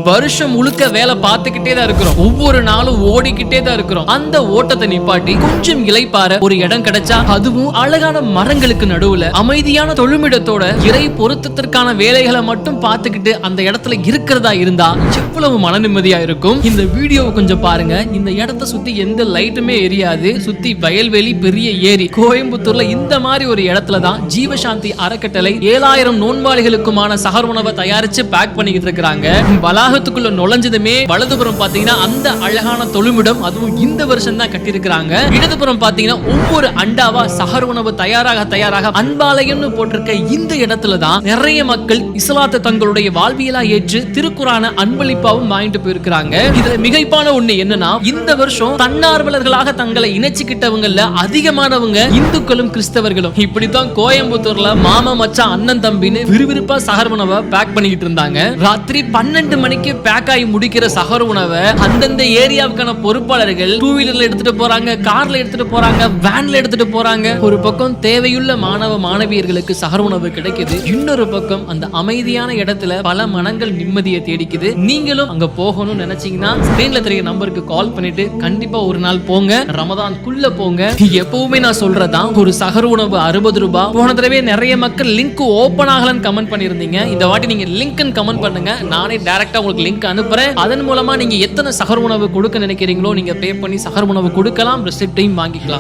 வருஷம் முழுக்க வேலை பார்த்துக்கிட்டே தான் இருக்கிறோம். ஒவ்வொரு நாளும் ஓடிக்கிட்டே தான் இருக்கிறோம். அந்த ஓட்டத்தை நிப்பாட்டி கொஞ்சம் இளைப்பாற ஒரு இடம் கிடைச்சா, அதுவும் அழகான மரங்களுக்கு நடுவுல அமைதியான தொழுமிடத்தோட இறை பொருத்தத்திற்கான வேலைகளை மட்டும் பார்த்துக்கிட்டு அந்த இடத்துல இருக்கிறதா இருந்தா எவ்வளவு மன நிம்மதியா இருக்கும். இந்த வீடியோவை கொஞ்சம் பாருங்க. இந்த இடத்தை சுத்தி எந்த லைட்டுமே எரியாது. சுத்தி வயல்வெளி, பெரிய ஏரி. கோயம்புத்தூர்ல இந்த மாதிரி ஒரு இடத்துல தான் ஜீவசாந்தி அறக்கட்டளை 7000 நோன்பாளிகளுக்குமான சகர் உணவை தயாரிச்சு பேக் பண்ணிக்கிட்டு இருக்காங்க. வளாகத்துக்குள்ள நுழைஞ்சதுமே வலதுபுறம் பாத்தீங்கன்னா அந்த அழகான தொழுமிடம், அதுவும் இந்த வருஷம் தான் கட்டியிருக்கிறாங்க. இடதுபுறம் பாத்தீங்கன்னா ஒவ்வொரு அண்டாவா சகர் உணவு தயாராக அன்பாலயம்னு போட்டிருக்க இந்த இடத்துல தான் நிறைய மக்கள் இஸ்லாத்தை தங்களுடைய வாழ்வியலா ஏற்று திருக்குரான அன்பளிப்பாவும் வாங்கிட்டு போயிருக்கிறாங்க. இதுல மிகைப்பான ஒண்ணு என்னன்னா, இந்த வருஷம் தன்னார்வலர்களாக தங்களை இணைச்சுக்கிட்டவங்கல அதிகமானவங்க இந்துக்களும் கிறிஸ்தவர்களும். இப்படித்தான் கோயம்புத்தூர்ல மாமா மச்சான் அண்ணன் தம்பின்னு விறுவிறுப்பா சகர் உணவை பேக் பண்ணிக்கிட்டு இருந்தாங்க. ராத்திரி 12 மணிக்கு பேக் ஆகி முடிக்கிற சகர் உணவை அந்தந்த ஏரியாவுக்கான பொறுப்பாளர்கள் டூ வீலர்ல எடுத்துட்டு போறாங்க, கார்ல எடுத்துட்டு போறாங்க, வேன்ல எடுத்துட்டு போறாங்க. ஒரு பக்கம் தேவையுள்ள மாணவ மாணவியர்களுக்கு சகர் உணவு கிடைக்குது. இன்னொரு பக்கம் அந்த அமைதியான இடத்துல பல மனங்கள் நிம்மதியை தேடிக்குது. நீங்களும் அங்க போகணும்னு நினைச்சீங்கன்னா ஸ்கிரீன்ல தெரிய நம்பருக்கு கால் பண்ணிட்டு கண்டிப்பா ஒரு நாள் போங்க. ரமதான்குள்ள போங்க. எப்பவுமே நான் சொல்றதான், ஒரு சகர் உணவு 60 ரூபாய். போன தடவை நிறைய மக்கள் லிங்க் ஓபன் ஆகலன்னு கமெண்ட் பண்ணிருந்தீங்க. இந்த வாட்டி நீங்க லிங்க் கமெண்ட் பண்ணுங்க, நானே டைரக்டா உங்களுக்கு லிங்க் அனுப்புறேன். அதன் மூலமா நீங்க எத்தனை சகர் உணவு கொடுக்க நினைக்கிறீங்களோ நீங்க பே பண்ணி சகர் உணவு கொடுக்கலாம், ரெசிப்டையும் வாங்கிக்கலாம்.